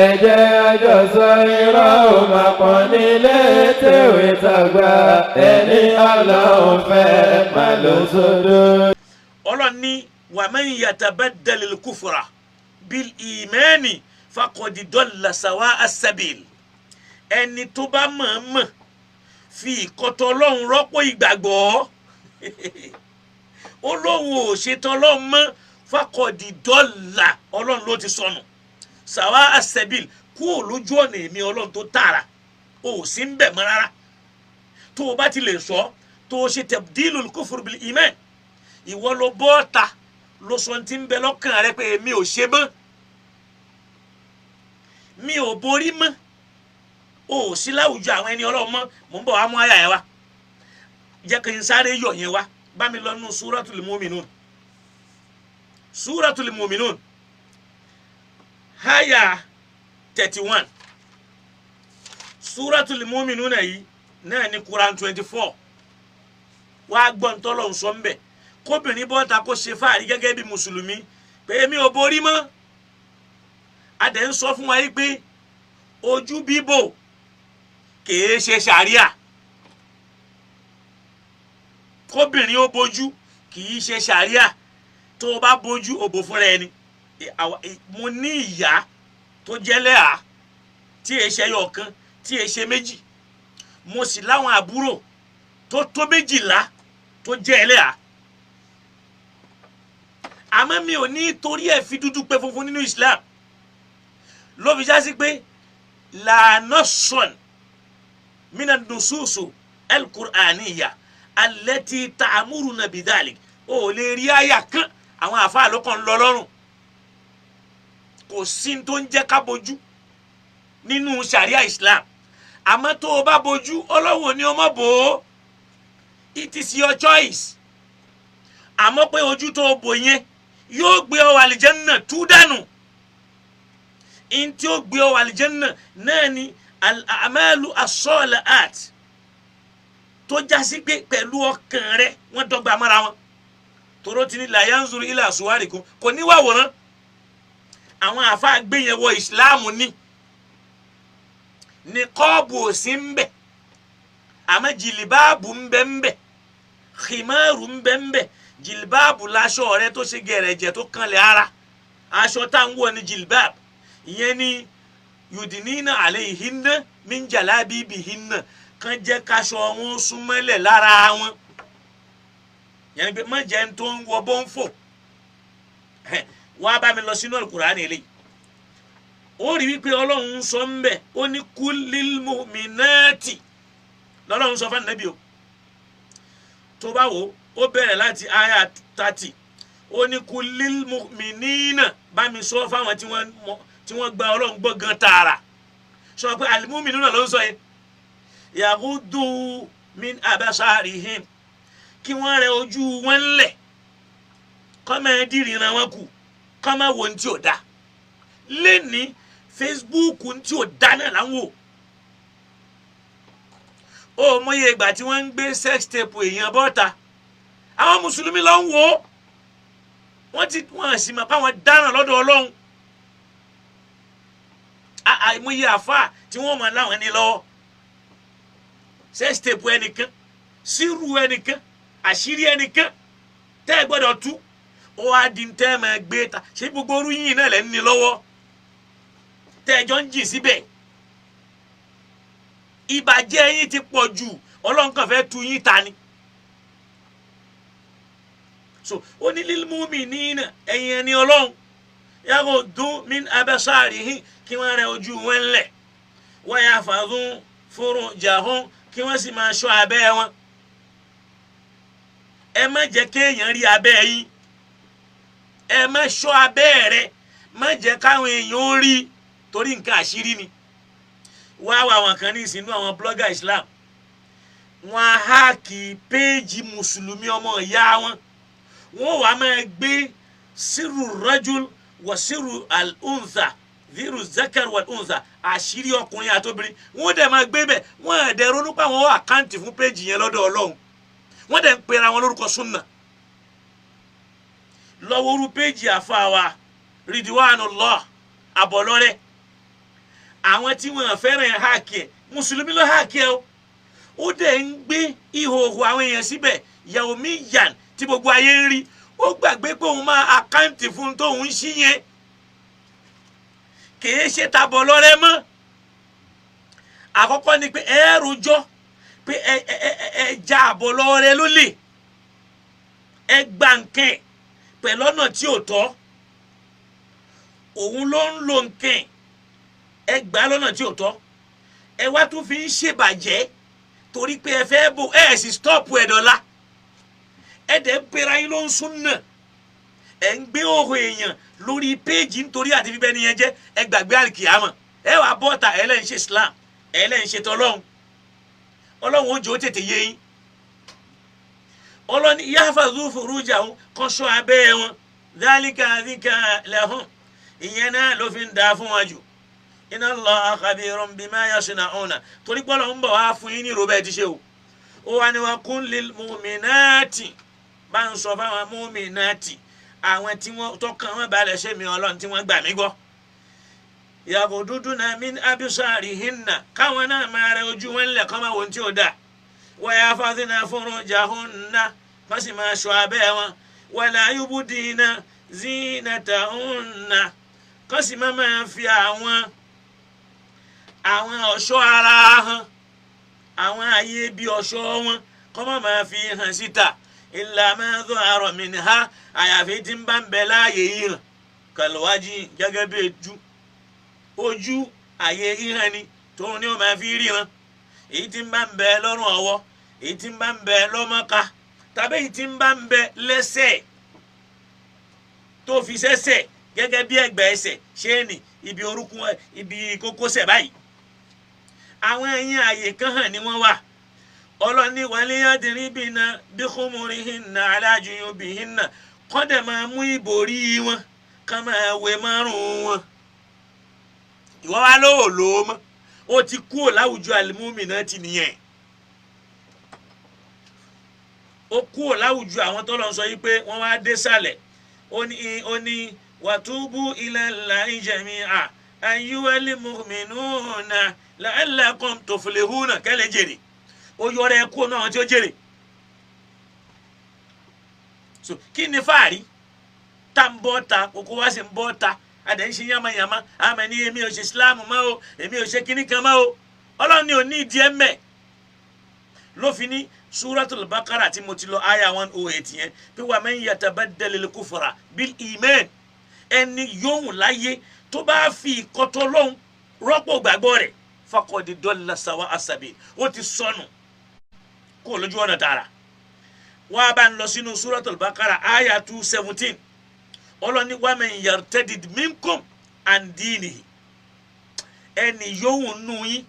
ẹ jẹ́ àjọsọ irọ́ òmàpọ̀ nílé tèwé tàgbà ẹni Ọlọ́run fẹ́ má lọ sódò. Ọlọ́run ní wa man yatabaddal al-kufra bil imani faqad dalla sawa'a as-sabil. ẹni tó bá mọ̀ọ́mọ̀ fi ìkọ̀tọ̀ Ọlọ́run rọ́pò ìgbàgbọ́ Ọlọ́run ò ṣetán Ọlọ́run mọ́ faqad dalla Ọlọ́run ló ti sọnù sawa'a as-sabil kúrò lójú ọ̀nà èmi Ọlọ́run tó tààrà ò sí ń bẹ̀ mọ́ rárá. tó o bá ti lè sọ tó o ṣe tabdilul kufr bil iman ìwọ ló bọ́ ta ló sọ ti ń bẹ lọ́kàn rẹ pé èmi ò ṣe mọ́ mi ò borí mọ́ o ò sí láwùjọ àwọn ẹni Ọlọ́run mọ́ mò ń bọ̀ wá mú àyà yẹn wá jẹ́ kí n sáré yọ̀ yẹn wá bá mi lọ nínú Suratul Mu'minun Suratul Mu'minun àyà 31 Suratul Mu'minun yìí náà ní Quran 24 wàá gbọ́n tọ́lọ̀ ń sọ ń bẹ̀ kóbìnrin bọ́ta kó ṣe fáàrí gẹ́gẹ́ bí mùsùlùmí pé èmi ò borí mọ́ adẹ̀ ń sọ fún wa yìí pé ojú bíbò kìí ṣe ṣàríà kóbìnrin ó bojú kìí ṣe ṣàríà tó o bá bojú òbò fúnra ẹni mo ní ìyá tó jẹ́ lẹ́hà tí èé ṣe ẹyọ kan tí èé ṣe méjì mo sì láwọn àbúrò tó tó 12 tó jẹ́ ẹlẹ́hà àmọ́ mi ò ní torí ẹ̀ fi dúdú pé funfun nínú Islam ló fi já sí pé la nasson mina nususu al-Qur'aniyya allati ta'muruna bidhalik ó lè rí àyà kan àwọn àfáà ló kàn lọ lọ́rùn kò sí tó ń jẹ́ ká bojú nínú sharia Islam àmọ́ tó o bá bojú Ọlọ́run ni o mọ̀ bò ó it is your choice àmọ́ pé ojú tó o bò yẹn yóò gbé ọ àlìjẹ́nnà tú dànù in tí ó gbé ọ àlìjẹ́nnà náà ni al-a'malu as-salihat tó jásí pé pẹ̀lú ọkàn rẹ wọ́n dọ́gba mọ́ra wọn tòró ti ní la yanzuru ila suwarikum kò ní wàwòrán àwọn àfáà gbé yẹn wọ ìsìláàmù ní kọ́ọ̀bù òsì ń bẹ̀ àmọ́ jìlìbáàbù ń bẹ ń bẹ̀ khimaru ń bẹ ń bẹ̀ jìlìbáàbù láṣọ rẹ tó ṣe gẹ̀rẹ̀jẹ̀ tó kanlẹ̀ ara aṣọ tá ń wọ̀ ní jìlìbáàbù ìyẹn ni yudinina alayhinna min jalabibihinna kan jẹ́ káṣọ wọn súnmọ́lẹ̀ lára wọn yẹn ni pé má jẹ́ ń tó ń wọ bó ń fò wá bá mi lọ sínú Al-Qur'ani eléyìí ó rí wípé Ọlọ́run ń sọ ń bẹ̀ ó ní kullil mu'minati lọ́lọ́run sọ fún Ànábì o tó bá wò ó bẹ̀rẹ̀ láti aya 30 ó ní kullil mu'minina bá mi sọ fáwọn tí wọ́n gba Ọlọ́run gbọ́ gan tààrà sọ pé al-mu'minuna ló ń sọ yẹn yaghuddu min abasarihim kí wọ́n rẹ ojú wọn lẹ̀ kọ́mọ dìrìnà wọn kù kọ́mọ wo ní tí ò dá lẹ́ni Facebook ní tí ò dá náà láwọn o mọye ìgbà tí wọ́n ń gbé sex tape èèyàn bọ́ta àwọn mùsùlùmí ló ń wò ó wọ́n sì mọ̀ pé àwọn dáràn lọ́dọ̀ Ọlọ́run àìmọye àfáà tí wọ́n mọ̀ láwọn ní lọ́wọ́ sex tape ẹnìkan sírù ẹnìkan àṣírí ẹnìkan tẹ́ ẹ gbọ́dọ̀ tú ó wá di tẹ́ ẹ máa gbé ta ṣé gbogbo orú yìí náà lẹ́ ń ní lọ́wọ́ tẹ́ ẹ jọ ń jìn síbẹ̀ ìbàjẹ́ yín ti pọ̀ jù Ọlọ́run kàn fẹ́ tú yín ta ni so ó ní lil mu'minina ẹ̀yin ẹni Ọlọ́run yaghuddu min abasarihim kí wọ́n rẹ ojú wọn lẹ̀ wa yahfazu furujahum kí wọ́n sì máa ṣọ́ abẹ́ wọn ẹ má jẹ́ kéèyàn rí abẹ́ yín ẹ má ṣọ́ abẹ́ rẹ má jẹ́ káwọn èèyàn ó rí torí nǹkan àṣírí ni wá wà wọn kan ní ìsìnú àwọn blogger Islam wọn á háàkì péèjì mùsùlùmí ọmọ ìyá wọn wà máa gbé sírù rajul wà sírù al-untha viru zakar wal untha àṣírí ọkùnrin àtobìnrin wọn dẹ̀ máa gbé bẹ̀ wọn dẹ̀ ronú pa àwọn àkáǹtì fún péèjì yẹn lọ́dọ̀ Ọlọ́run wọn dẹ̀ ń pera wọn lórúkọ súnà lọ́wọ́ orú péèjì àfàwà Ridwanullah àbọ̀lọ́rẹ́ àwọn tí wọ́n fẹ́ràn háàkì ẹ̀ mùsùlùmí ló háàkì ẹ̀ o ó dẹ̀ ń gbé ìhòòhò àwọn èèyàn síbẹ̀ yàwó mi yàn tí gbogbo ayé ń rí ó gbàgbé pé òun máa àkáǹtì fún tóun ń ṣí yẹn kìí ṣe tàbọ̀lọ́rẹ́ mọ́ àkọ́kọ́ ni pé ẹ rojọ́ pé ẹ ja àbọ̀lọ́rẹ́ lólè ẹ gba nǹkan pẹ̀lú ọ̀nà tí ò tọ́ òun ló ń lo nǹkan ẹ gbà lọ́nà tí ò tọ́ ẹ wá tún fi ń ṣèbàjẹ́ torí pé ẹ fẹ́ bò ẹ sì stọ́ọ̀pù ẹ̀ dọ́là ẹ dẹ̀ ń pera yín ló ń sún náà ẹ ń gbé òhò èèyàn lórí péèjì nítorí àti bíbẹ́ nìyẹn jẹ́ ẹ gbàgbé àlìkìyàmọ̀ ẹ wà bọ́ta ẹ lẹ́yìn ṣe Islam ẹ lẹ́yìn ṣe tọ́lọ́hún ọlọ́run ó jẹ́ ó tètè yé yín ọlọ́ni yahfazu furujahum kan ṣọ́ abẹ́ wọn dhalika dhikra lahum ìyẹn náà ló fi ń da fún wọn jù inna Allaha khabirun bima yasna'una torí pé Ọlọ́run ń bọ̀ wá fún yín ní ìró bẹ́ẹ̀ ti ṣe o ó wá ní wa kun lil mu'minati bá ń sọ fáwọn mu'minati àwọn tí wọ́n tọkàn wọn balẹ̀ ṣe mi Ọlọ́run tí wọ́n gbà mí gbọ́ yaghdudna min absarihinna káwọn náà máa rẹ ojú wọn lẹ̀ kọ́ máa wọ́n tí ó dà wa yahfazna furujahunna wọ́n sì máa ṣọ́ abẹ́ wọn wala yubdina zinatahunna kọ́ sì máa fi àwọn ọ̀ṣọ́ ara hàn àwọn ayé bí ọ̀ṣọ́ wọn kọ́ máa fi hàn síta illa ma dhahara minha àyàfi tí ń bá ń bẹ láàyè yìí hàn kàlùwájì gẹ́gẹ́ bí ojú àyè ìhàn ni tóun ni ó máa fi ríran èyí tí ń bá ń bẹ lọ́rùn ọwọ́ èyí tí ń bá ń bẹ lọ́mọ́ká tàbí èyí tí ń bá ń bẹ lẹ́sẹ̀ tó fi sẹ́sẹ̀ gẹ́gẹ́ bí ẹ̀gbẹ́ ẹsẹ̀ ṣéènì ibi orúnkún ibi kókósẹ̀ báyìí àwọn ẹ̀yìn àyè kan hàn ni wọ́n wà ọlọ́ni waliyadribna bi khumurihinna ala juyubihinna kọ́dẹ̀ máa mú ìbòrí wọn ká máa wé márùn-ún wọn ìwọ wa lóò lò ó mọ́ ó ti kúrò láwùjọ al-mu'minati nìyẹn ó kúrò láwùjọ àwọn tó lọ sọ yìí pé wọ́n wá dé sàlẹ̀ ó ní watubu ila Allahi jami'a ayyuhal mu'minuna la'allakum tuflihuna kẹ́lẹ́ jèrè ó yọrọ ẹ kúrò náà tí ó jèrè so kí ni fàárí tá ń bọ́ ta kókó wá sí ń bọ́ ta adẹ̀ ń ṣe yamayama àmọ́ ní èmi ò ṣe Islam mọ́ o èmi ò ṣe kíní kan mọ́ o ọlọ́run ni ò ní ìdí ẹ̀ mẹ́ ló fi ní Suratul Baqara tí mo ti lọ aya 108 yẹn pé wa man yatabaddalil kufra bil iman ẹni yóò láyé tó bá fi ìkọ́tọ̀ lọ́hùn rọ́pò gbàgbọ́ rẹ̀ faqad dalla sawa'a sabil ó ti sọnù kó lójú ọ̀nà tààrà wọ́n bá ń lọ sínú Suratul Baqara aya 217 ọlọ́ni wa man yartadid minkum an dinihi ẹni yóò nù yín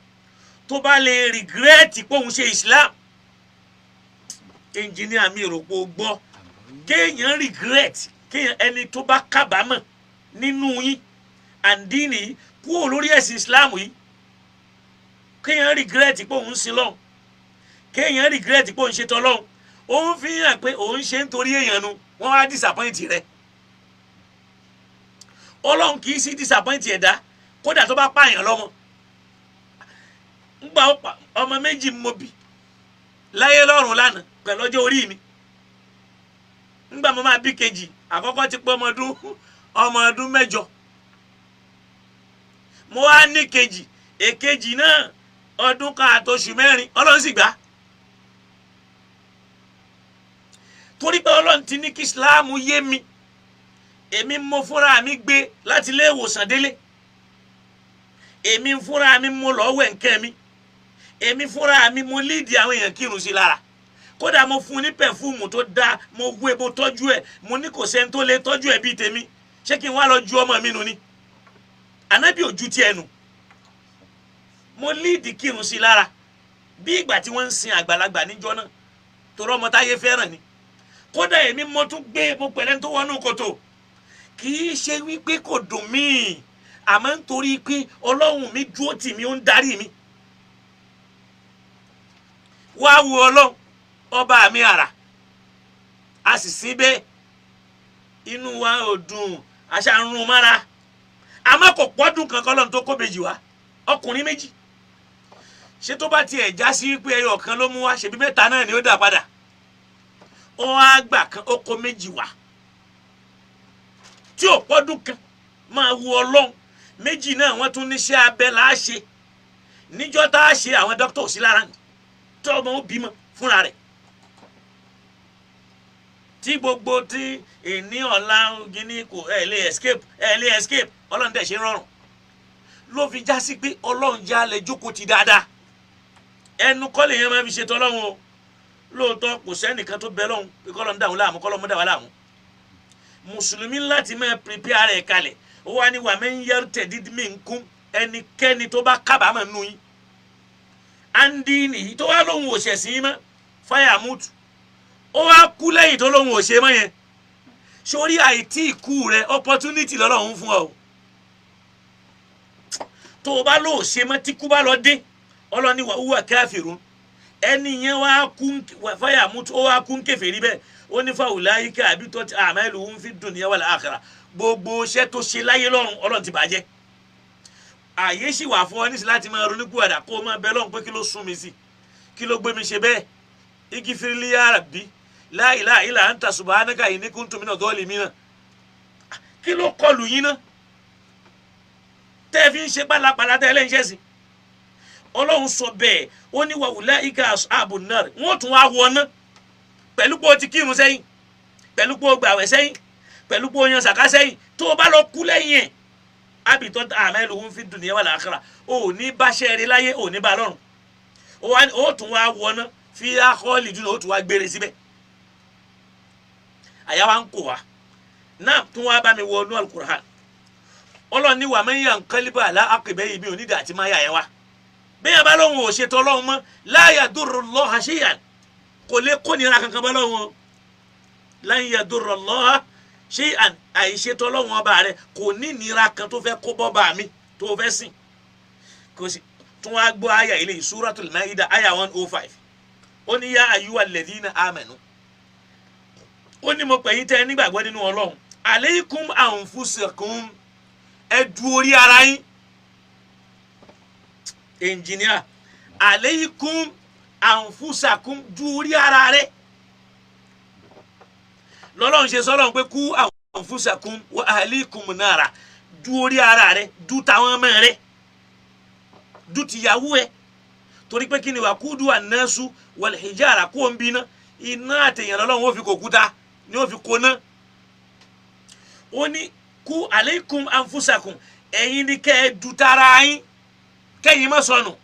tó bá lè rìgírẹ́ẹ̀tì pé òun ṣe Islam ẹnjìníà mi rò pé o gbọ́ kéèyàn rìgírẹ́ẹ̀tì kéèyàn ẹni tó bá kábàámọ̀ nínú yín àǹdíìnì yìí kúrò lórí ẹ̀sìn Islam yìí kéèyàn rìgírẹ́ẹ̀tì pé òun sin lọ́hùn kéèyàn rìgírẹ́ẹ̀tì pé òun ṣe tọ́lọ́hùn òun fi hàn pé òun ṣe nítorí èèyàn nu wọ́n wá disappoint rẹ̀ Ọlọ́run kì í sí disappoint ẹ̀dá kódà tó bá pààyàn lọ́mọ ngba ọmọ méjì mo bí láyé lọ́rùn lánàá pẹ̀lú ọjọ́ orí mi ngba mo máa bí kejì àkọ́kọ́ ti pé ọmọ ọdún mẹ́jọ mo wá ní kejì èkejì náà ọdún kan àtoṣù mẹ́rin Ọlọ́run sì gbà torí pé Ọlọ́run ti ní kí Islam yé mi èmi mo fúnra mi gbé láti ilé ìwòsàn délé èmi fúnra mi mo lọ wẹ̀ nǹkan mi èmi fúnra mi mo líìdì àwọn èèyàn kírun sí lára kódà mo fún ní pẹ̀fúùmù tó dáa mo gbé bó tọ́jú ẹ̀ mo ní kò sẹ́ni tó lè tọ́jú ẹ̀ bíi tèmi ṣé kí n wá lọ ju ọmọ mi nù ni ànábì ojú tiẹ̀ nù mo líìdì kírun sí lára bí ìgbà tí wọ́n ń sin àgbàlagbà níjọ́ náà torí ọmọ táyé fẹ́ràn ni kódà èmi mo tún gbé mo pẹ̀lẹ́ tó wọnú kòtò kì í ṣe wípé kò dùn míì àmọ́ nítorí pé Ọlọ́run mi dúró tì mí ó ń darí mi wá wo Ọlọ́run ọba mi àrà a sì sí bẹ́ẹ̀ inú wa ò dùn àṣà ń rún mára àmọ́ kò pọ́dún kan kọ́lọ́n tó kó méjì wá ọkùnrin méjì ṣé tó bá tiẹ̀ já sí pé ẹyọ kan ló mú wá ṣebí mẹ́ta náà ni ó dà padà ó wá gbà kan ó kó méjì wá tí ò pọ́dún kan máa wu Ọlọ́run méjì náà wọ́n tún níṣẹ́ abẹ láṣẹ níjọ́ tá a ṣe àwọn dókítà sí lára tó ọmọ ó bímọ fúnra rẹ̀ tí gbogbo tí èní ọ̀la gíní kò ẹ̀ lè escape Ọlọ́run dẹ̀ ṣe rọrùn ló fi já sí pé Ọlọ́run já lè jókòó ti dáadáa ẹnu kọ́lé yẹn máa fi ṣètò Ọlọ́run o lóòótọ́ kò sẹ́nìkan tó bẹ lọ́hùn pé kọ́lọ́run dáhùn láàmú kọ́lọ́run dá wa láàmú mùsùlùmí láti máa prepare rẹ̀ kalẹ̀ ó wá ní wà man yartadid minkum ẹnikẹ́ni tó bá kábàámọ̀ nù yín andi nìyí tó wá lóhùn òṣèṣin mọ́ fayamut ó wá kú lẹ́yìn tó lóhùn òṣè mọ́ yẹn sórí àìtí ikú rẹ opportunity lọ́lọ́run fún ọ tó o bá lò ṣe mọ́ tí kú bá lọ dé ọlọ́ni wà wúwà káfírun ẹni yẹn wá kú fayamut ó wá kú kèfèrí bẹ́ẹ̀ ó ní faulaika habitat a'maluhum fid dunya wal akhirah gbogbo iṣẹ́ tó ṣe láyé lọ́run Ọlọ́run ti bàjẹ́ àyè sì wà fún ọ nísì láti máa ronú kúwàdà kó o máa bẹ lọ́run pé kí ló sún mi sí kí ló gbé mi ṣe bẹ́ẹ̀ igifirili ya rabbi la ilaha illa anta subhanaka inni kuntu minadh dhalimin kí ló kọlù yín náà tẹ́ fi ń ṣe pálapàla tẹ́ lẹ́yìn iṣẹ́ sí Ọlọ́run sọ bẹ́ẹ̀ ó ní wa ulaika ashabun nar wọ́n tún wá wọná pẹ̀lú pé o ti kírun sẹ́yìn pẹ̀lú pé o gbàwẹ̀ sẹ́yìn pẹ̀lú pé o yan sàká sẹ́yìn tó o bá lọ kú lẹ́yìn ẹ̀ habitat a'maluhum fid dunya wal akhirah o ní bá ṣe rí láyé o ní bá lọ́run o tún wá wọná fiha khalidun o tún wá gbére síbẹ̀ àyà wa ń kó wa náà tún wá bá mi wọ inú al-Qur'an Ọlọ́run ní wa man yanqalib ala aqibayhi bí onídàá àti máa yà ẹ wa bẹ́ẹ̀ bá lọ́hùn ò ṣètò Ọlọ́run mọ́ la yadurrullaha shay'an kò lè kó nira kankan bá lọ́hùn o lan yadurrullaha shay'an àìṣètò Ọlọ́run ọba rẹ kò ní nira kan tó fẹ́ kó bọ́ bá mi tó fẹ́ sìn kò sí tún wá gbọ́ àyà ilé Suratul Maida àyà 105 ó ní yá ayyuhal ladhina amanu ó ní mo pè yín tẹ́ nígbàgbọ́ nínú Ọlọ́run alaykum anfusakum ẹ du orí ara yín engineer alaykum anfusakum du orí ara rẹ lọ́lọ́run ṣe sọ́lọ́run pé ku anfusakum wa ahlikum nara du orí ara rẹ du tàwọn ọmọ rẹ du tìyàwó ẹ torí pé kí ni waqudu an-nasu wal hijara kó ń bínà iná àtẹ̀yàn lọ́lọ́run ó fi kò kúta ni ó fi kó ná ó ní ku alaykum anfusakum ẹ̀yin ni kẹ́ ẹ du tara yín kẹ́yìn má sọnù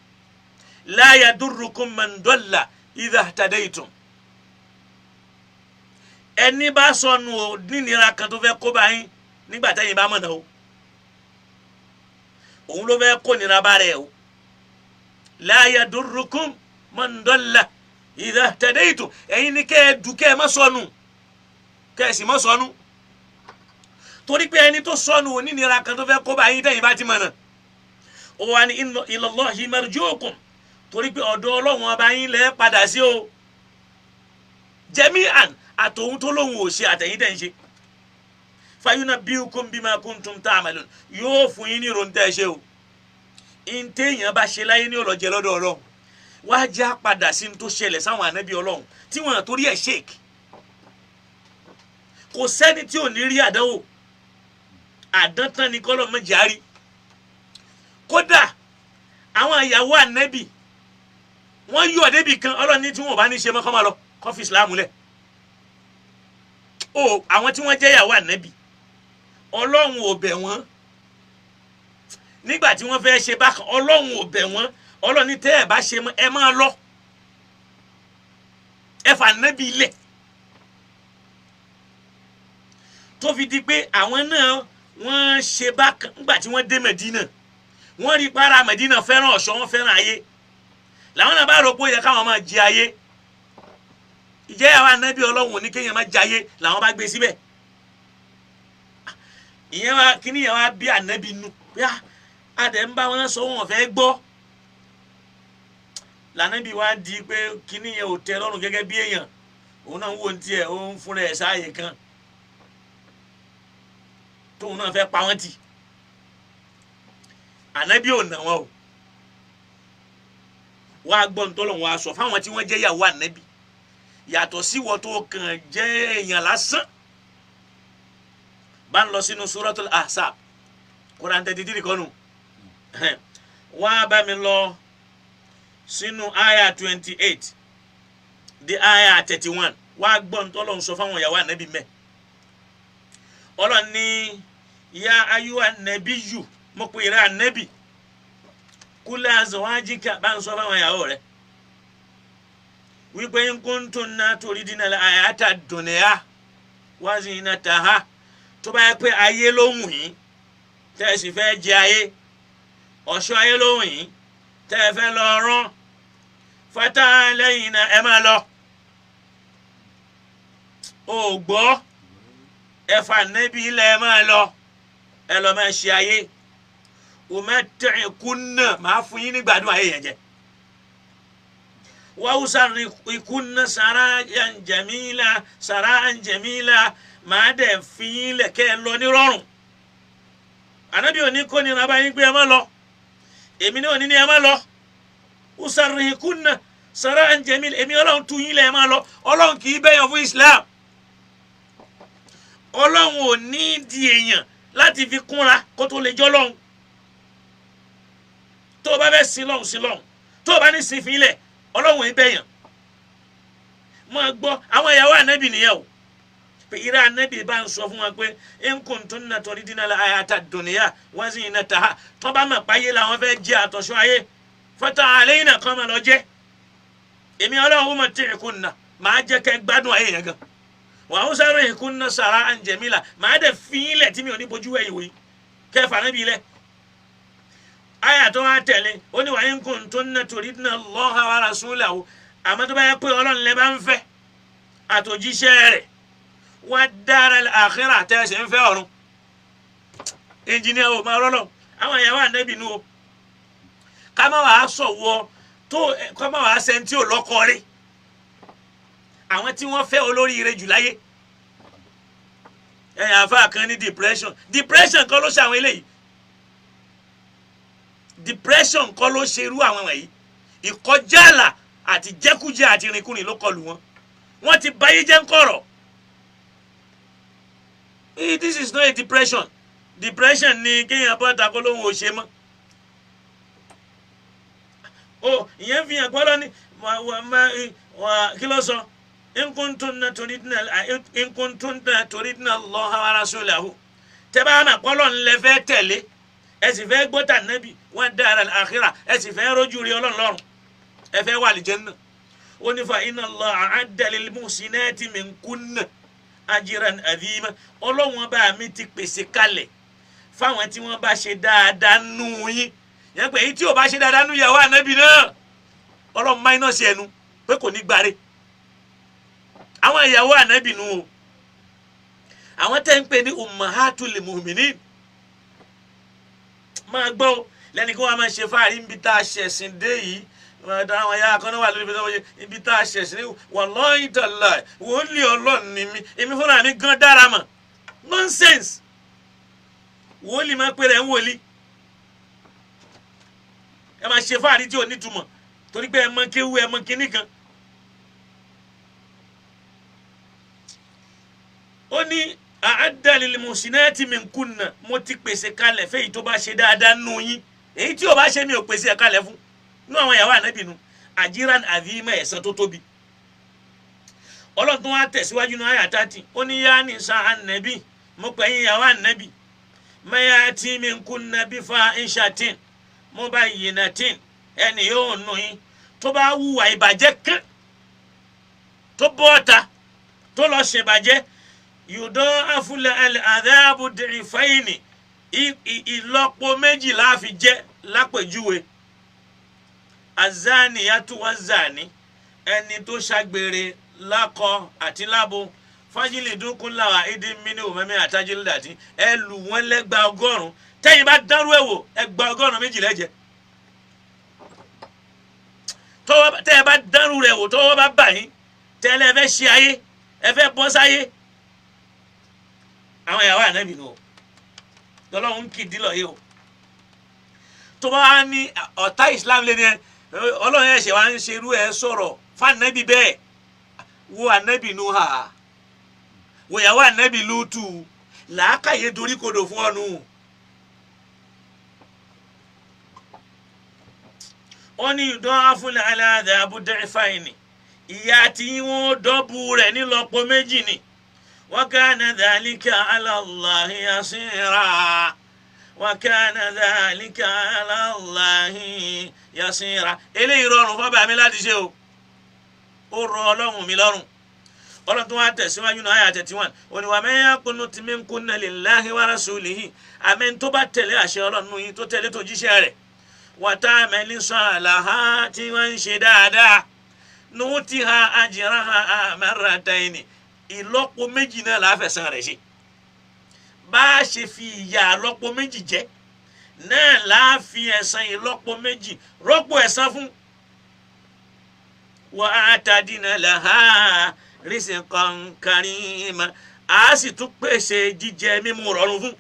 la yadurrukum man dalla idha ihtadaytum ẹni bá sọnù o nínira kan tó fẹ́ kó bá yín nígbà tẹ́yìn bá mọ̀nà o òun ló fẹ́ kó nira bá rẹ̀ o la yadurrukum man dalla idha ihtadaytum ẹ̀yin ni kẹ́ ẹ du kẹ́ ẹ má sọnù kẹ́ ẹ sì má sọnù torí pé ẹni tó sọnù o nínira kan tó fẹ́ kó bá yín tẹ́yìn bá ti mọ̀nà ó wà ní ila Allahi marji'ukum torí pé ọ̀dọ̀ Ọlọ́run ọba yín lẹ́ padà sí o jami'an àtòhun tó lóhun ò ṣe àtẹ̀yìn tẹ̀ ń ṣe fayunabbi'ukum bima kuntum ta'malun yóò fún yín ní ìròǹtẹ̀ ṣe o ìntẹ̀yìn bá ṣe láyé ní ọlọ́jẹ lọ́dọ̀ Ọlọ́run wá já padà sí tó ṣẹlẹ̀ sáwọn ànábì Ọlọ́run tí wọ́n torí ẹ̀ ṣèkì kò sẹ́ni tí ò ní rí àdánwò àdántán ni kọ́lọ́ mọ́ járí kódà àwọn ìyàwó ànábì wọ́n yọ̀ débi kan Ọlọ́run ní tí wọ́n bá ní ṣe mọ́ kọ́ máa lọ kọ́ fi Islam lẹ̀ o àwọn tí wọ́n jẹ́ ìyàwó ànábì Ọlọ́run ò bẹ̀ wọ́n nígbà tí wọ́n fẹ́ ṣe bákan Ọlọ́run ò bẹ̀ wọ́n Ọlọ́run ní tẹ́ ẹ̀ bá ṣe mọ́ ẹ máa lọ ẹ fà ànábì lẹ̀ tó fi di pé àwọn náà wọ́n ṣe bákan nígbà tí wọ́n dé Mẹ̀dínà wọ́n rí para Mẹ̀dínà fẹ́ràn ọ̀ṣọ́ wọn fẹ́ràn ayé làwọn náà bá rò pé ó yẹ káwọn máa jẹ ayé ìjẹ́ àwọn ànábì Ọlọ́run ní kéèyàn máa jẹ ayé làwọn bá gbé síbẹ̀ ìyẹn wa kíní yẹn wá bí ànábì nu yá adẹ̀ ń bá wọn sọ wọn fẹ́ gbọ́ lànábì wá di pé kíní yẹn ò tẹ́ lọ́rùn gẹ́gẹ́ bí èèyàn òun náà ń wò ní tiẹ̀ ó ń fúnra ẹ̀ sáàyè kan tóun náà fẹ́ pa wọ́n tì ànábì ò nà wọn o wàá gbọ́ ntọ́lọ̀ wọn aṣọ fáwọn tí wọ́n jẹ́ ìyàwó ànábì yàtọ̀ sí wọ́n tó kàn jẹ́ èèyàn lásán bá ń lọ sínú suratul ahzab Quran 33 kọ́nù wàá bá mi lọ sínú aya 28 di aya 31 wàá gbọ́ ntọ́lọ̀ ń sọ fáwọn ìyàwó ànábì mẹ́ ọlọ́ni ya ayuha nabiyyu mo pè é rẹ ànábì kúlẹ̀ azawajika bá ń sọ fáwọn ìyàwó rẹ̀ wípé in kuntunna turidina al-hayata ad-dunya wa zinataha tó bá yẹ pé ayé ló wù yín tẹ́ ẹ sì fẹ́ jẹ ayé ọ̀ṣọ́ ayé ló wù yín tẹ́ ẹ fẹ́ lọ rán fata'alayna ẹ máa lọ ò gbọ́ ẹ̀fà nẹ́bí ilẹ̀ ẹ máa lọ ẹ lọ máa ṣe ayé umatti'kunna máa fún yín nígbàdùn ayé yẹn jẹ wa usarrihukunna sarahan jamila máa dẹ̀ fi yín lẹ̀kẹ́ lọ ní rọrùn ànábì òní kò ní rabá yín pé ẹ má lọ èmi ní òní ní ẹ má lọ usarrihukunna sarahan jamila èmi ọlọ́run tú yín lẹ̀ ẹ má lọ ọlọ́run kì í bẹ̀yàn fún Islam ọlọ́run ò ní di èèyàn láti fi kúnra kó tó lè jọ́ lọ́hùn tó o bá fẹ́ sin lọ́hùn tó o bá ní sin fílẹ̀ ọlọ́run ò bẹ̀yàn máa gbọ́ àwọn ìyàwó ànábì nìyẹn o pé irú ànábì bá ń sọ fún wa pé in kuntunna turidina al-hayata ad-dunya wa zinataha tó bá mọ̀ páyé làwọn fẹ́ jẹ́ àtọ̀ṣọ́ ayé fata'alayna kan máa lọ jẹ́ èmi ọlọ́run umatti'kunna máa jẹ́ kẹ́ gbádùn ayé yẹn gan wa usarrihukunna sarahan jamila máa dẹ̀ fi yín lẹ̀ tí mi ò ní bojú ẹ̀yìn wòye kẹfà níbi ilẹ̀ aya tó wá tẹ̀lé ó ní wa in kuntunna turidna Allaha wa rasulahu àmọ́ tó bá yẹ pé ọlọ́run lẹ bá ń fẹ́ àtòjíṣẹ́ rẹ̀ wa daral akhirah tẹ̀sẹ̀ ń fẹ́ ọ̀run ẹnjìníà ò máa rọ́lọ́ àwọn ìyàwó ànábì nù o ká má wàá sọ̀wọ́ tó ká má wàá sẹ́ńtì ò lọ́kọ rí àwọn tí wọ́n fẹ́ olóríire jù láyé ẹ̀yìn àfa kan ní depression kọ́ ló ṣe àwọn eléyìí depression kọ́ ló ṣe irú àwọn wọ̀nyí ìkọjáàlà àti jẹkújẹ àti irinkurin ló kọlù wọn ti báyé jẹ́ ń kọ̀rọ̀ this is not a depression ni kéèyàn bọ́ ta kó lóhùn ò ṣe mọ́ o ìyẹn fi hàn gbọ́dọ̀ ní kí ló sọ in kuntunna turidna Allaha wa rasulahu tẹ́ bá mà pọ́lọ́ ńlẹ̀ fẹ́ tẹ̀lé ẹ sì fẹ́ gbọ́tà nẹ́bí wa daral akhirah ẹ sì fẹ́ rójú rí ọlọ́run lọ́rùn ẹ fẹ́ wà lìjẹ́nnà ó ní fa inna Allaha a'adda lil muhsinati minkunna ajran adhima ọlọ́run bá mi ti pèsè kalẹ̀ fáwọn tí wọ́n bá ṣe dáadáa nù yín yẹn pé èyí tí ò bá ṣe dáadáa nù yàwó ànábì náà ọlọ́run máínọ̀sì ẹnu pé kò ní gbáre àwọn ìyàwó ànábì nù o àwọn tẹ́ ń pè ní ummahatul mu'minin máa gbọ́ lẹ́ni kí wọ́n máa ṣe fáàrí níbi tá a ṣẹ̀sìn dé yìí àwọn ẹ̀yà akọ́nà wà lórí ibi tá a ṣẹ̀sìn dé wallahi tallahi wòlíì ọlọ́run ni mi èmi fúnra mi gan dára mọ̀ nonsense wòlíì máa pè rẹ̀ ń wòlíì ẹ máa ṣe fáàrí tí ò nítumọ̀ torí pé ẹ mọ kéwú ẹ mọ kíní kan ó ní a'adda lil muhsinati minkunna mo ti pèsè kalẹ̀ fẹ́yìí tó bá ṣe dáadáa nù yín èyí tí ò bá ṣe mi ò pèsè kalẹ̀ fún nú àwọn ìyàwó ànábì nù ajran adhima ẹ̀san tó tóbi ọlọ́run tó wá tẹ̀síwájú ní àyà 30 ó ní yá nisa ànábì mo pè yín ìyàwó ànábì ma ya'ti minkunna bi fahishatin mubayyinatin ẹni yóò nù yín tó bá hùwà ìbàjẹ́ kan tó bọ́ta tó lọ ṣèbàjẹ́ yudha'afu al-'adhabu di'fayni ìlọ́po méjì la fi jẹ́ lápèjúwe azaniyatu wazani ẹni tó ṣàgbèrè lákọ àti lábo fajlidu kulla wahidin minhuma àtàjìlídàtì ẹ lù wọ́n lẹ́gba 100 tẹ́yìn bá dárú ẹ̀ wò ẹgbà 100 méjì lẹ́jẹ̀ tẹ́ ẹ bá dárú rẹ̀ wò tọ́wọ́ bá bà yín tẹ́lẹ̀ ẹ fẹ́ ṣe ayé ẹ fẹ́ bọ́ sáyé àwọn ìyàwó ànábì nù lọ́lọ́run kì í dílọ̀ yìí o tó bá ní ọ̀tá Islam lé ní ẹ ọlọ́run ẹ̀ṣẹ̀ wa ń ṣerú ẹ sọ̀rọ̀ fànẹ́bí bẹ́ẹ̀ wo ànẹ́bí Nuha wo ìyàwó ànẹ́bí Lútù làákàyè dorí kodò fún ọ̀nù. ó ní yudā'afu al-'adhābu ḍi'fayni ìyà tí wọ́n dọ́bù rẹ̀ nílọ́po méjì ni wa kāna dhālika 'alā Allāhi yasīrā wa kāna dhālika 'alā Allāhi yasīrā. eléyìí rọrùn fún bàbá mi láti ṣe o ó rọ ọlọ́run mi lọ́rùn. ọlọ́run tó wá tẹ̀síwájú náà àyà 31 ó ní wa man yaqnut minkunna lillāhi wa rasūlihi àmín tó bá tẹ̀lé àṣẹ ọlọ́run yìí tó tẹ̀lé tó jíṣẹ́ rẹ̀ wa ta'mal ṣāliḥān tí wọ́n ń ṣe dáadáa nu'tiha ajraha marratayni ìlọ́po méjì náà láfẹ̀sán rẹ̀ ṣe bá a ṣe fi ìyà ìlọ́po méjì jẹ náà láàfi ẹ̀san ìlọ́po méjì rọ́pò ẹ̀san fún. wa a'tadna laha rizqan karīma a sì tún pèsè jíjẹ mímu rọrùn fún.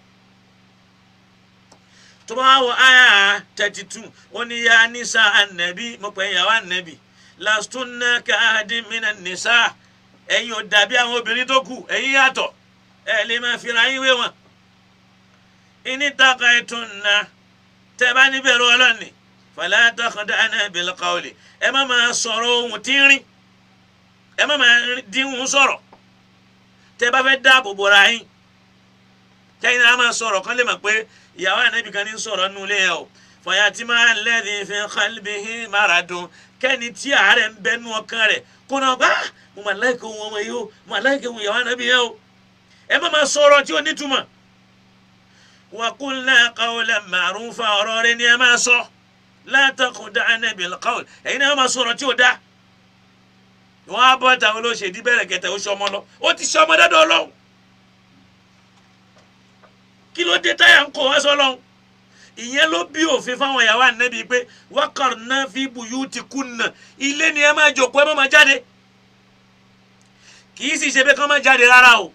tó bá wọ àyà 32 ó ní ya nisa an-nabi mo pè ìyàwó an-nabi lastunna ka'ahadin minan nisa ẹ̀yin ò dàbí àwọn obìnrin tó kù ẹ̀yin yàtọ̀ ẹ lè máa fira yín wé wọn. in ittaqaytunna tẹ́ bá níbẹ̀rù ọlọ́ni fala takhda'na bil qawli ẹ má máa sọ̀rọ̀ ohun tínrín ẹ má máa dínwó sọ̀rọ̀ tẹ́ bá fẹ́ dáàbò bora yín kẹ́yìn náà máa sọ̀rọ̀ kan lè mọ̀ pé ìyàwó ànábì kan ní sọ̀rọ̀ nínú ilé ẹ̀ o fayatima alladhi fi qalbihi maradun kẹ́ni tí àárẹ̀ ń bẹ́nu ọkàn rẹ̀ kó náà bá mo mà láìka ohun ọmọ yìí o mo mà láìka ohun ìyàwó ànábì yẹn o ẹ má máa sọ̀rọ̀ tí ò nítumọ̀. wa qulna qawlan ma'rufa ọ̀rọ̀ rẹ̀ ni ẹ máa sọ la takhda'na bil qawl ẹ̀yin náà máa sọ̀rọ̀ tí ò dá. wọ́n á bọ́ táwọn olóṣèlú bẹ̀rẹ̀ kẹtẹ̀ ó ṣọmọ lọ ó ti ṣọmọ dọ́dọ̀ Ọlọ́run kí ló dé táyà ń kó wá sọ́lọ́run. ìyẹn ló bí òfin fáwọn ìyàwó ànábì pé waqarna fi buyutikunna ilé ni ẹ máa jókòó ẹ má máa jáde kì í sì ṣe pé kán máa jáde rárá o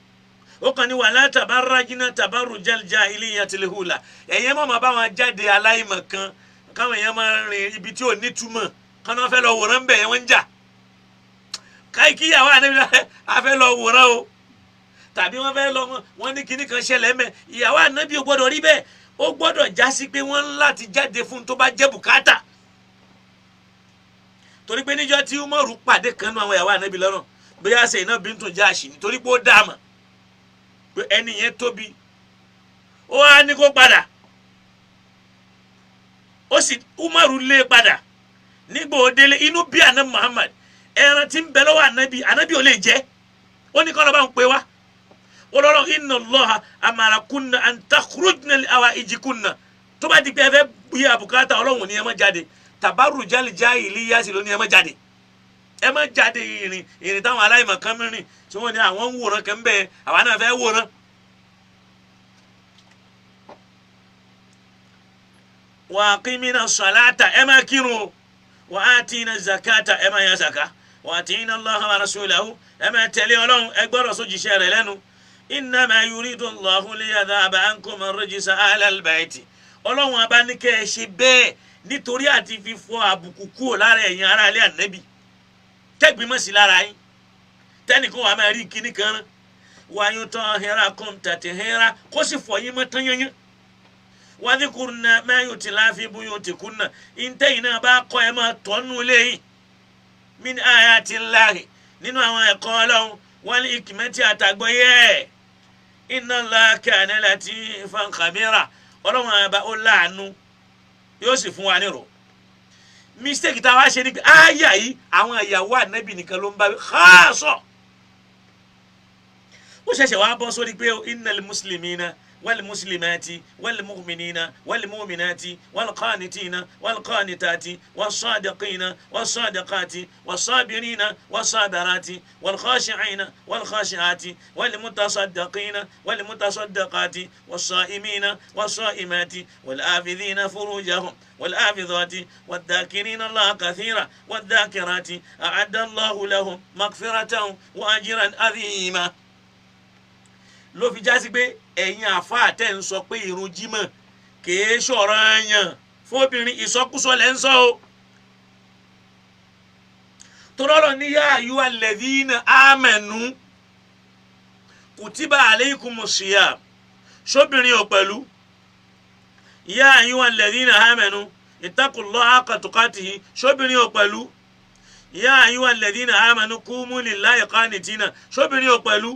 ó kàn ní wala tabarrajna tabarrujal jahiliyyatil ula ẹ̀yẹn má máa bá wọn jáde aláìmọ̀ kan káwọn èèyàn máa rìn ibi tí ò nítumọ̀ kán náà fẹ́ lọ wòran bẹ̀ yẹn wọ́n ń jà káyì kí ìyàwó ànábì a fẹ́ lọ wòran o tàbí wọ́n fẹ́ lọ wọ́n ní kinní kan ṣẹlẹ̀ mẹ́ ìyàwó ànábì ò gbọ́dọ̀ rí bẹ́ẹ̀ ó gbọ́dọ̀ jásí pé wọ́n ń láti jáde fún tó bá jẹ́ bùkátà torí pé níjọ́ tí Umaru pàdé kan nú àwọn ìyàwó ànábì lọ́nà bóyá Zainab bintu Jahsh nítorí pé ó dáàmà pé ẹni yẹn tóbi ó wá ní kó padà ó sì Umaru lé padà nígbà ó délé inú bí àná Muhammad ẹran tí ń bẹ lọ́wọ́ ànábì ò lè jẹ́ ó ní kọ́ lọ́ bá ń pè wá olórí inna Allaha amarakunna an takhrujna li hawaijikunna tó bá di pé ẹ fẹ́ bí àbùkátà Ọlọ́run ní ẹ má jáde tabarrujal jahiliyyati ló ní ẹ má jáde ẹ má jáde ìrìn táwọn aláìmọ̀ kan mìíràn tí wọ́n ní àwọn ń wòran kan bẹ́ẹ̀ àwa náà fẹ́ wòran. wa aqimina salata ẹ má kírun wa atina zakata ẹ má yan zaka wa atina Allaha wa rasulahu ẹ má tẹ̀lé Ọlọ́run ẹ gbọ́dọ̀ sójíṣẹ́ rẹ̀ lẹ́nu. innama yuridu Allahu liyadhhaba ankum ar-rijsa ahlal bayti Ọlọ́run abá ní kẹ́ ẹ ṣe bẹ́ẹ̀ nítorí àti fífọ̀ àbùkù kúrò lára ẹ̀yin ará ilé ànábì tẹ́gbìmọ̀ sí lára yín tẹ́nìkan wà máa rí kíní kan rán wa yutahhirakum tathira kó sì fọ̀ yín mọ́ tán yányán wa dhkurna ma yutla fi buyutikunna ìntẹ́yìn náà bá kọ́ ẹ máa tọ́nú léyìn min ayatillahi nínú àwọn ẹ̀kọ́ Ọlọ́run wal hikmati àtàgbọ́yé inna Allaha kana latifan khabira Ọlọ́run àbá ó láàánú yóò sì fún wa nírò. mistake tá a wá ṣe ni pé àyà yìí àwọn ìyàwó ànábì nìkan ló ń bá xaasọ ó ṣẹ̀ṣẹ̀ wá bọ́ sórí pé innal muslimina wal muslimati wal mu'minina wal mu'minati wal qanitina wal qanitati was sadiqina was sadiqati was sabirina was sabirati wal khashi'ina wal khashi'ati wal mutasaddiqina wal mutasaddiqati was sa'imina was sa'imati wal afidhina furujahum wal afidhati wad dhakirina Allah kathira wad dhakirati a'adda Allahu lahum maghfiratan wa ajran azima. ló fi jásí pé ẹ̀yin àfáà tẹ́ ń sọ pé ìrun jímọ̀ kìí ṣọ̀ranyàn fóbìnrin ìsọkúsọ lẹ́ ń sọ o torọ́lọ́ ní yá ayyuha alladhina amanu kutiba alaykumus siyam sóbìnrin ò pẹ̀lú yá ayyuha alladhina amanu ittaqullaha haqqa tuqatihi sóbìnrin ò pẹ̀lú yá ayyuha alladhina amanu qumu lillahi qanitina sóbìnrin ò pẹ̀lú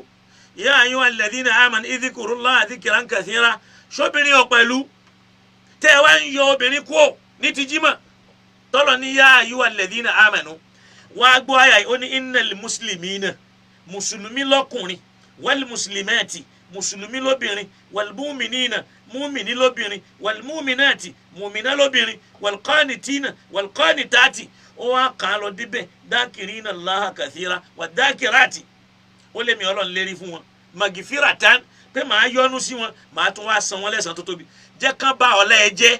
yá ayyuha alladhina amanu idhkurullaha dhikran kathira sóbìnrin ò pẹ̀lú tẹ́ ẹ wá ń yọ obìnrin kúò ní ti jímọ̀ tọ́lọ̀ ní yá ayyuha alladhina amanu wá gbọ́ àyà ó ní innal muslimina mùsùlùmí lọ́kùnrin wal muslimati mùsùlùmí lóbìnrin wal mu'minina múmìnì lóbìnrin wal mu'minati múmìnà lóbìnrin wal qanitina wal qanitati ó wá kàn án lọ débẹ̀ dhakirina Allaha kathira wa dhakirati ó lé mi ọlọ́run lérí fún wọn magifiratan pé màá yọ́nú sí wọn màá tún wá san wọn lẹ́san tó tóbi jẹ́ kán bá ọ̀la ẹ jẹ́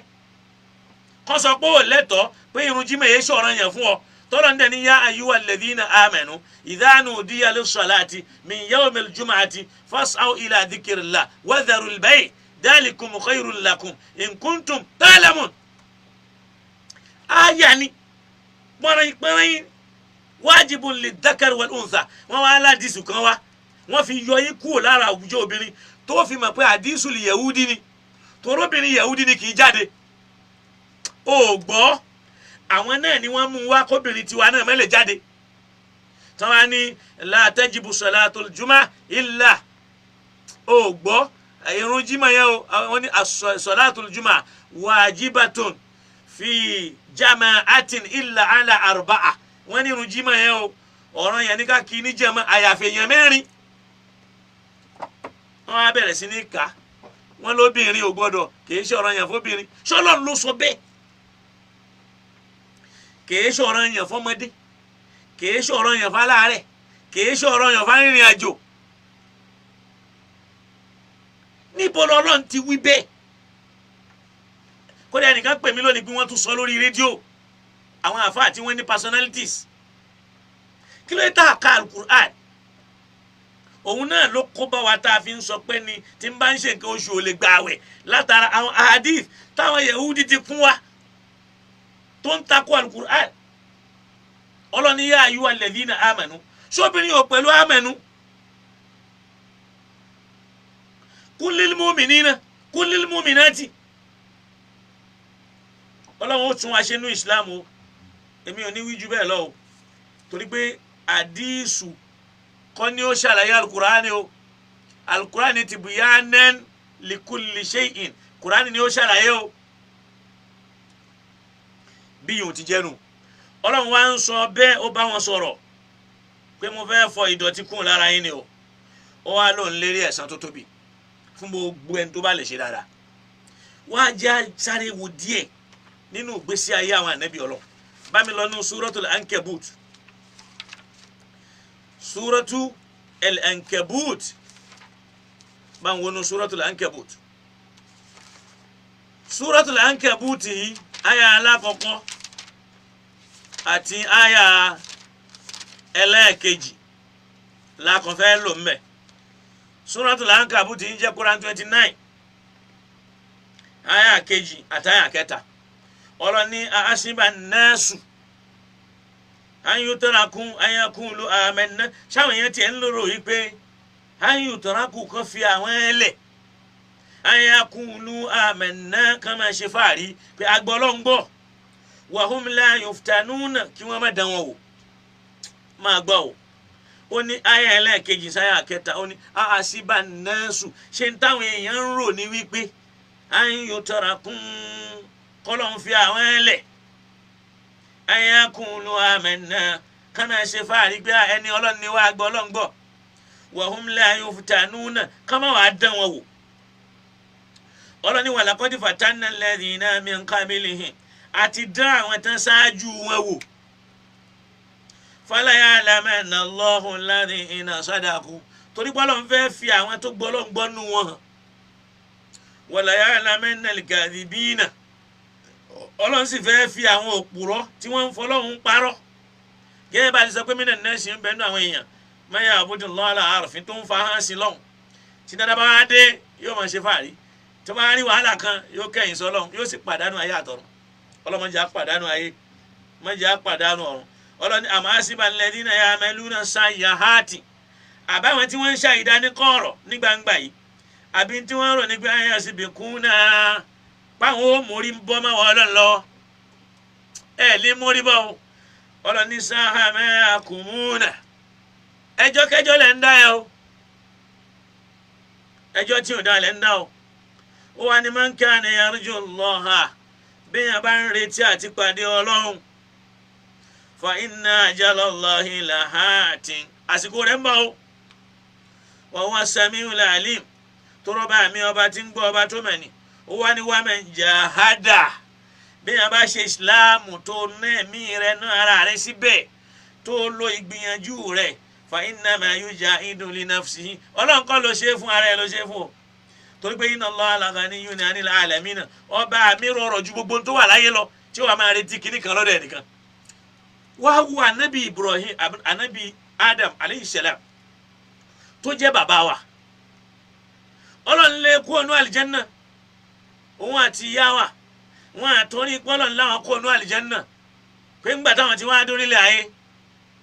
kán sọ pé ò lẹ́tọ̀ọ́ pé irun jímọ̀ yẹn ṣọ̀ràn yẹn fún ọ tọ́lọ̀ ní ẹni yá ayyuha alladhina amanu idha nudiya lis-salati min yawmil jumu'ati fas'aw ila dhikrillah wa dharul bay' dhalikum khayrun lakum in kuntum ta'lamun. àyà ni pọ́nrẹ́yìn wajibun lidhakari wal untha wọ́n wá aládìsù kan wá wọ́n fi yọ yín kúrò lára àwùjọ obìnrin tó fi mọ̀ pé àdìsù lè yahudi ni torobìnrin yahudi ni kì í jáde ó gbọ́ àwọn náà ni wọ́n mú wá kóbìnrin tiwa náà mẹ́lẹ̀ jáde tí wọ́n á ní la tajibu salatul jumu'ah illa ó gbọ́ irun jímọ̀ yẹn o wọ́n ní salatul jumu'ah wajibatun fi jama'atin illa ala arba'a wọ́n ní irun jímọ̀ yẹn o ọ̀ràn yẹn ní ká kí ní jàmá àyàfi èèyàn mẹ́rin wọ́n á bẹ̀rẹ̀ sí ní ká wọ́n lóbìnrin ò gbọ́dọ̀ kì í ṣe ọ̀ràn yẹn fóbìnrin ṣọ́lọ́run ló sọ bẹ́ẹ̀ kìí ṣọ̀rọ̀ yàn fọ́mọdé kìí ṣọ̀rọ̀ yàn fáláàrẹ̀ kìí ṣọ̀rọ̀ yàn fárìnrìn àjò níbo lọ́lọ́run ti wí bẹ́ẹ̀ kódà ẹnìkan pè mí lónìí bí wọ́n tún sọ lórí rédíò àwọn àfáà tí wọ́n ní personalities kí ló dé ká alukur'an òun náà ló kó bá wa tá a fi ń sọ pé ni tí n bá ń ṣe nǹkan oṣù ò lè gbà àwẹ̀ látara àwọn ahadith táwọn yahudi ti kún wa tó ń takò alukur'an ọlọ́ni yá ayyuha alladhina amanu sóbìnrin ò pẹ̀lú amanu kullil mu'minina kullil mu'minati ọlọ́run ó tún wa ṣe nú islam o èmi ò ní wí jù bẹ́ẹ̀ lọ o torí pé àdísù kọ́ ni ó ṣàlàyé alukur'an o alukur'an ti bùyánẹ́n likulli shay'in kur'an ni ó ṣàlàyé o bí yòó ti jẹ́nu ọlọ́run wá ń sọ bẹ́ẹ̀ ó bá wọn sọ̀rọ̀ pé mo fẹ́ fọ ìdọ̀tí kún lára yín ni o ó wá lóun lérí ẹ̀san tó tóbi fún gbogbo ẹni tó bá lè ṣe dáadáa wọ́n á já sáré wo díẹ̀ nínú ìgbésí ayé àwọn ànábì ọlọ́run bá mi lọ nínú suratul ankabut suratul ankabut bá ń wọnú suratul ankabut suratul ankabut yìí aya alákọ̀ọ́kọ́ àti aya ẹlẹ́ẹ̀kejì lákọ̀ọ́fẹ́ lò ń bẹ̀ suratul ankabut ń jẹ́ Quran 29 aya kejì àti aya kẹta ọlọ́ni àásìbà nẹ́ẹ̀sù ayùtọ́rakùn ayakùnlù àmẹ́nà sáwọn èèyàn tiẹ̀ ń lérò yìí pé ayùtọ́rakùn kan fi àwọn ẹlẹ̀ ayakùnlù àmẹ́nà kan máa ṣe fàárí pé agbọ́lọ́ngbọ́ wàhùn la yuftanuna kí wọ́n má dán wọn wò máa gbọ́ o ó ní aya ẹlẹ́ẹ̀kejì sáyà kẹta ó ní àásìbà nẹ́ẹ̀sù ṣe ń táwọn èèyàn ń rò ní wípé ayùtọ́rakùn kọlọ́n fi àwọn ẹlẹ̀ ayakùnlù àmẹ́nà kan máa ṣe fàárí pé ẹni ọlọ́ni wá gbọ́lọ́ngbọ́ wàhùn la yuftanuna kan máa wà dán wọn wò ọlọ́ni wà laqad fatanna alladhina min qablihim àti dán àwọn tán ṣáájú wọn wò fala ya'lamanna Allahu alladhina sadaqu torí pé Ọlọ́run fẹ́ fi àwọn tó gbọ́lọ́ngbọ́ nù wọn hàn wala ya'lamanna al-kadhibina Ọlọ́run sì fẹ́ fi àwọn òpùrọ́ tí wọ́n ń fọlọ́run parọ́ gẹ́gẹ́ bá ti sọ pé mí náà ṣe ń bẹ́ẹ̀ nú àwọn èèyàn man ya'budullaha ala harfin tó ń fa hàn sí lọ́hùn tí dáadáa bá wá dé yóò máa ṣe fàárí tí wọ́n bá rí wàhálà kan yóò kẹ́yìn sọ́lọ́hùn yóò sì pàdánù ayé àtọ̀run ọlọ́mọ jẹ́ àpàdánù ayé má jẹ́ àpàdánù ọ̀run ọlọ́ni àmọ́ àṣìbà alladhina ya'maluna sayyi'ati àbáwọn tí wọ́n ń ṣàìdá ní kọ̀ọ̀rọ̀ ní gbangba yìí àbí tí wọ́n rò nígbà yẹn síbi kún náà páwọn ó mórí bọ́ máa wọ ọlọ́run lọ lè mórí bọ́ o ọlọ́ni sáhàmẹ́ àkùnmúnà ẹjọ́ kẹjọ́ lẹ́ ń dá ẹ o ẹjọ́ tí ò dá lẹ́ ń dá o ó wà ní man kana yarju Allaha bí yẹn bá ń retí àti pàdé ọlọ́run fa inna ajala Allahi lahatin àsìkò rẹ̀ ń bọ̀ o wa huwa samiul alim tọrọ bá mi ọba tí ń gbọ́ ọba tó mẹ́ni ó wá ní wa man jahada bí yẹn bá ṣe ìsìláàmù tó ná ẹ̀mí rẹ̀ ná ara rẹ̀ síbẹ̀ tó lo ìgbìyànjú rẹ̀ fa innama yujahidu li nafsihi ọlọ́run kọ́ ló ṣe fún ara ẹ̀ ló ṣe fún o torí pé inna Allaha laghaniyun 'anil 'alamin ọba mi rọrọ̀ ju gbogbo tó wà láyé lọ tí wàá máa retí kinní kan lọ́dọ̀ ẹnìkan wá wo anabi Ibrahim anabi Adam alayhi salam tó jẹ́ bàbá wa ọlọ́run lé kú ọ̀nù àlìjẹ́nà òun àti ìyá wa wọn àtọ́rí pọ́lọ́n láwọn kú ọ̀nù àlìjẹ́nà pé ńgbà táwọn ti wá dórílẹ̀ ayé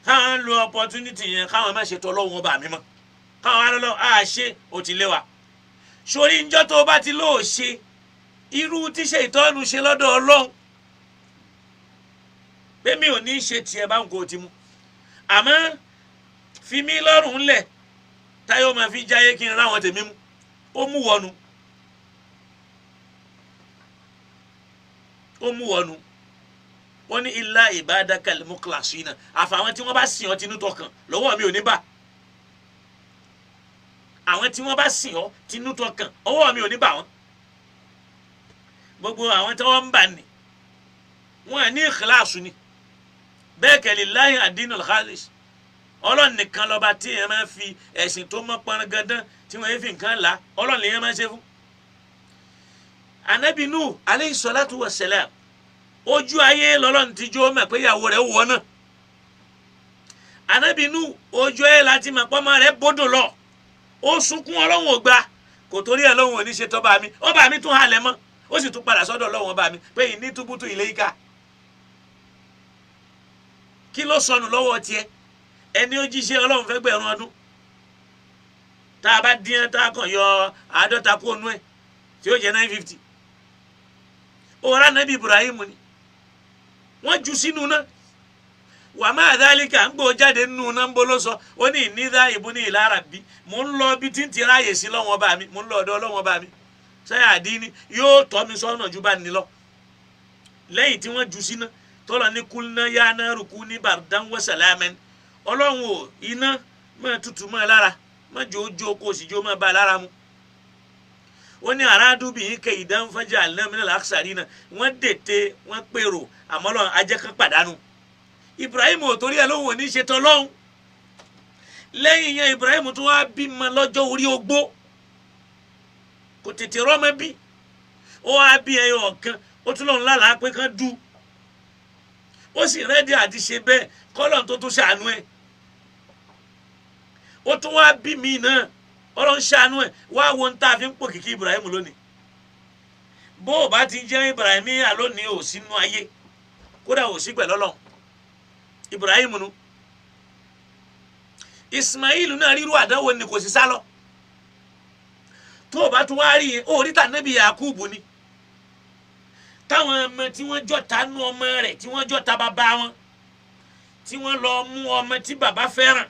káwọn lo opportunity yẹn káwọn má ṣe tọ́lọ́wọ́n bá mi mọ́ káwọn wá lọ́lọ́ àṣẹ ò ti lé wa sórí njọ́ tó bá ti lóò ṣe irú tíṣe ìtọ́nu ṣe lọ́dọ̀ ọlọ́run pé mi ò ní ṣe tiẹ̀ bá ń kó ti mú àmọ́ fi mí lọ́rùn lẹ̀ táyọ̀ máa fi jáyé kí n ráwọn tèmi mú ó mú wọnú wọ́n ní illa ibadakal mukhlasina àfàwọn tí wọ́n bá sìn ọ́ tinú tọkàn lọ́wọ́ mi ò ní bà àwọn tí wọ́n bá sìn ọ́ tinú tọkàn ọwọ́ mi ò ní bà wọ́n gbogbo àwọn tí wọ́n ń bà ní wọ́n ní ikhlasu ni bẹ́ẹ̀ kẹ́ lillahi ad-dinul khalis ọlọ́run nìkan lọ́ba tí èèyàn máa fi ẹ̀sìn tó mọ́ pọn gandan tí wọ́n fi nǹkan là ọlọ́run lèèyàn máa ṣe fún. anabi Nuh alayhi salatu wa salam ojú ayé lọ́lọ́run ti jó mọ̀ pé ìyàwó rẹ̀ wọ̀ náà anabi Nuh ojú ayé láti mọ̀ pé ọmọ rẹ̀ bọ́dọ̀ lọ ó sunkún ọlọ́run ò gbà kò torí ẹ̀ lọ́run ò ní ṣe tọ́ba mi ọba mi tún halẹ̀ mọ́ ó sì tún padà sọ́dọ̀ ọlọ́run ọba mi pé ìní túbútú ilayka kí ló sọnù lọ́wọ́ tiẹ̀ ẹni ó jíṣẹ́ ọlọ́run fẹ́ gbẹ̀rún ọdún tá a bá dín tá a kàn yọ 50 kó nú ẹ̀ tí ó jẹ́ 950 òwúrọ̀ nàbí Ibrahim ni wọ́n jù sínú náà wà má dhalika ń gbọ́ jáde nínú náà ń bọ́ ló sọ ó ní ìnídà ìbúni ila rabbi mò ń lọ bí tí ń ti ráàyè sí lọ́wọ́n bá mi mò ń lọ ọ̀dọ̀ ọlọ́wọ́n bá mi sẹ́yà àdínní yóò tọ́ mi sọ́nà ju bá ní lọ lẹ́yìn tí wọ́n jù sínú tọ́lọ̀ ní kulna ya naru kuni bardan wa salaman ọlọ́run ò iná máa tutù máa lára má jò ó jó kó o sì jó máa bá a lára mu ó ní àràádúbì yìí kẹ ìdánfàjà alẹ́mìnira àkàsàrí náà wọ́n dètè wọ́n pèrò àmọ́ lọ́run ajẹ́kán pàdánù Ibrahim ò torí ẹ̀ lóhùn ní ṣetán lọ́hùn lẹ́yìn yẹn Ibrahim tó wá bímọ lọ́jọ́ orí ogbó kò tètè rọ́mọ bí ó wá bí ẹyọ ọ̀kan ó tún lọ́run lálàá pé kán dú ó sì rẹ́dí àti ṣe bẹ́ẹ̀ kọ́lọ́n tó tún ṣàánú ẹ̀ ó tún wá bí mi náà ọlọ́run ṣàánú ẹ̀ wá wo ń tá a fi ń pò kìkì Ibrahim lónìí bó o bá ti jẹ́ Ibrahim lónìí ò sínú ayé kódà ò sí pẹ̀lú ọlọ́run Ibrahim nu Ismail náà ríru àdánwò ni kò sì sá lọ tó o bá tún wá rí oríta Nábì Yakubu ni táwọn ọmọ tí wọ́n jọ́ta nú ọmọ rẹ̀ tí wọ́n jọ́ta bàbá wọn tí wọ́n lọ mú ọmọ tí bàbá fẹ́ràn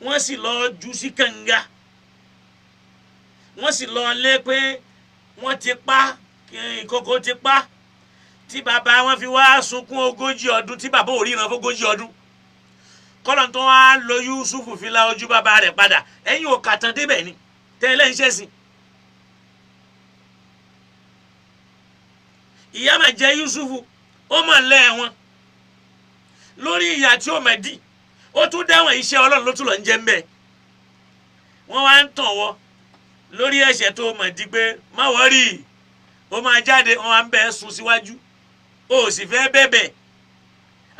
wọ́n sì lọ jù sí kànga wọ́n sì lọ lé pé wọ́n ti pa ìkókó ti pa tí bàbá wọn fi wá sunkún 40 ọdún tí bàbá ò ríran fún 40 ọdún kọ́lọ́n tó wá lo Yusufu fi la ojú bàbá rẹ̀ padà ẹ̀yin ò kàtàn débẹ̀ ni tẹ́lẹ̀ ń ṣẹ̀sìn ìyá máa jẹ Yusufu ó mọ̀ lẹ́ wọn lórí ìyá tí ó mọ̀ dì ó tún dáwọn iṣẹ́ Ọlọ́run ló tún lọ ń jẹ́ ń bẹ́ẹ̀ wọ́n wá ń tàn wọ́ lórí ẹ̀ṣẹ̀ tó mọ̀ dì pé má wọ́rì ó máa jáde wọ́n wá ń bẹ́ẹ̀ sùn síwájú ó sì fẹ́ bẹ̀bẹ̀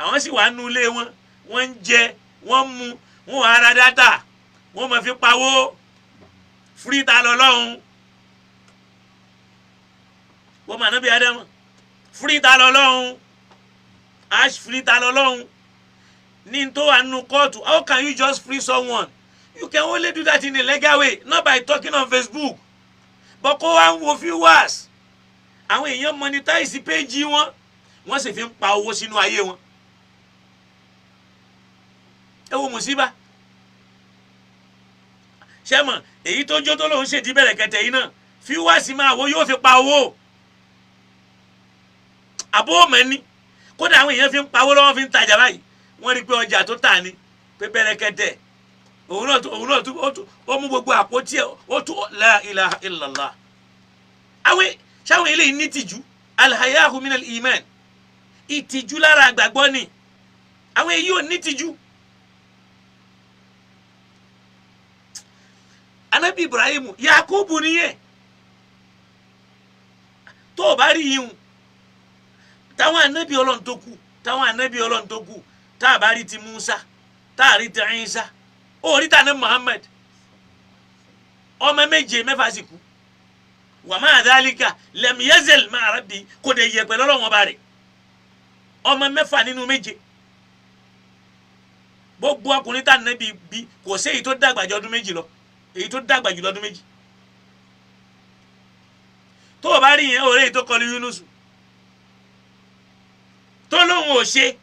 àwọn sì wà nú ilé wọn wọ́n ń jẹ wọ́n mu wọ́n wà ara dátà wọ́n máa fi pawó fúríta lọ́lọ́run wọ́n máa nábì Ádámù free ta lọ́lọ́run ash free ta lọ́lọ́run ní tó wà nínú kóòtù. How can you just free someone? You can only do that in a legal way, not by talking on Facebook. But kó wá ń wo viewers àwọn èèyàn monetize page wọn wọ́n sì fi ń pa owó sínú ayé wọn. ẹ wo mùsíbà ṣé mọ̀ èyí tó jó tó lóun ṣèdí bẹ̀rẹ̀ kẹtẹ yìí náà viewers máa wo yóò fi pa owó àbó mẹ́ni kódà àwọn èèyàn fi ń pa owó lọ́wọ́ fi ń tajà báyìí wọ́n rí pé ọjà tó tà ní pé bẹ̀rẹ̀ kẹtẹ òun náà ó mú gbogbo àpótí ẹ̀ ó tún la ilaha illallah. àwọn ṣáwọn eléyìí ní tìjú alhayahu minal iman ìtìjú lára àgbàgbọ́ ni àwọn èyí ò ní tìjú. anabi Ibrahim Yakubu nìyẹn tó o bá rí yìí táwọn anabi Ọlọ́run tó kù tá a bá rí ti Musa tá a rí ti Isa ó rí ta ní Muhammad ọmọ méje mẹ́fà sì kú wa ma dhalika lam yazal ma rabbi kò dé yẹ pẹ̀lú Ọlọ́run ọba rẹ̀ ọmọ mẹ́fà nínú méje gbogbo ọkùnrin tá nàbí bí kò sí èyí tó dàgbà jù ọdún méjì lọ èyí tó dàgbà jù lọ́dún méjì tó o bá rí yẹn ọ̀rẹ́ èyí tó kọlu Yunus tó lóun ò ṣe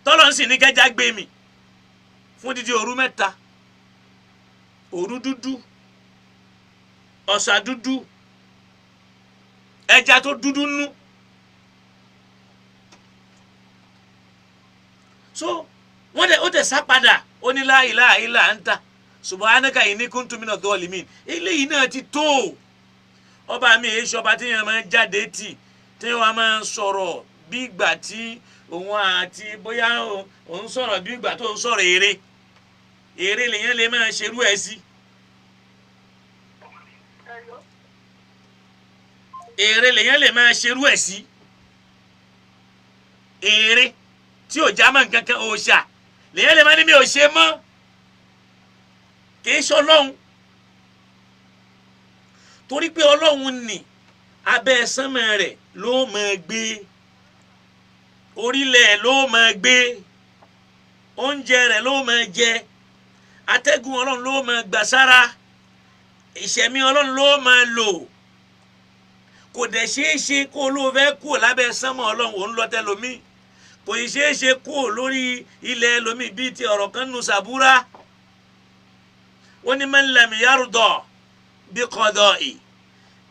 tọ́lọ́ ń sì ní kẹjá gbé mi fún dídí òru mẹ́ta òru dúdú ọ̀sà dúdú ẹja tó dúdú nú. So wọ́n dẹ̀ ó tẹ̀ sá padà ó ní la ilaha illa anta subhanaka inni kuntu minadh dhalimin. eléyìí náà ti tó ọba mi èyí ṣọba tí yẹn máa ń jáde tì tí wọ́n máa ń sọ̀rọ̀ bí ìgbà tí òun àti bóyá òun sọ̀rọ̀ bí ìgbà tó ń sọ̀rọ̀ èrè lèyàn lè máa ṣerú ẹ̀ sí. èrè lèyàn lè máa ṣerú ẹ̀ sí. èrè tí ò já mọ́ nǹkan kan òòṣà lèyàn lè máa ní mi ò ṣe mọ́ kìí ṣe Ọlọ́run torí pé Ọlọ́run ní abẹ́ sánmọ̀ rẹ̀ ló máa gbé orílẹ̀ ló máa gbé oúnjẹ rẹ̀ ló máa jẹ atẹ́gùn Ọlọ́run ló máa gbà sára ìṣẹ̀mí Ọlọ́run ló máa lò kò dẹ̀ ṣeé ṣe kó ló fẹ́ kú lábẹ́ sánmọ̀ Ọlọ́run òun lọ́tẹ́ lomi kò ì ṣeé ṣe kú lórí ilẹ̀ lomi bíi ti ọ̀rọ̀ kan nù sàbúrà wọ́n ní man lam yarda bí qada'i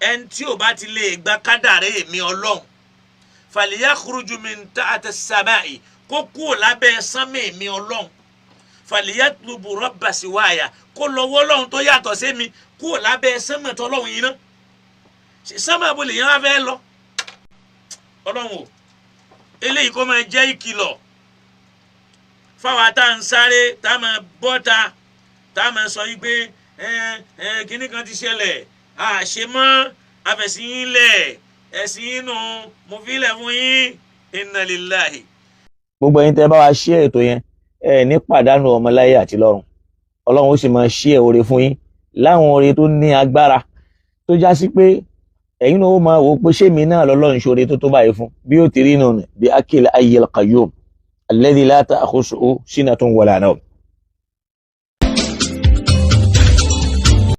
ẹni tí ò bá ti lè gba kádàrá èmi Ọlọ́run falyakhruju min ta'ati as-sama'i kó kú lábẹ́ sánmọ̀ èmi Ọlọ́run falyatlubu rabba siwaya kó lọ́wọ́ Ọlọ́run tó yàtọ̀ sí mi kú lábẹ́ sánmọ̀ tó Ọlọ́run yìí ná sánmọ̀ abúlé yẹn wá fẹ́ lọ Ọlọ́run o eléyìí kó máa jẹ́ ìkìlọ̀ fáwọn tá à ń sáré tá a máa bọ́ta tá a máa sọ yìí pé kíní kan ti ṣẹlẹ̀ àṣemọ́ àfẹ̀sìn yín lẹ̀ ẹ̀sìn yín nù mo fi lẹ̀ fún yín inna lillahi. gbogbo ẹ̀yin tẹ́ bá wa ṣí ètò yẹn ní pàdánù ọmọláyé àti lọ́run Ọlọ́run ó sì máa ṣí ẹ̀ oore fún yín láwọn oore tó ní agbára tó já sí pé ẹ̀yin náà ó máa wò ó pé ṣé mi náà lọ́lọ́run ṣoore tó tó báyìí fún bí ó ti rí nù bí akil ayyil qayyum alladhi la ta'khusuhu sinatun wala nawm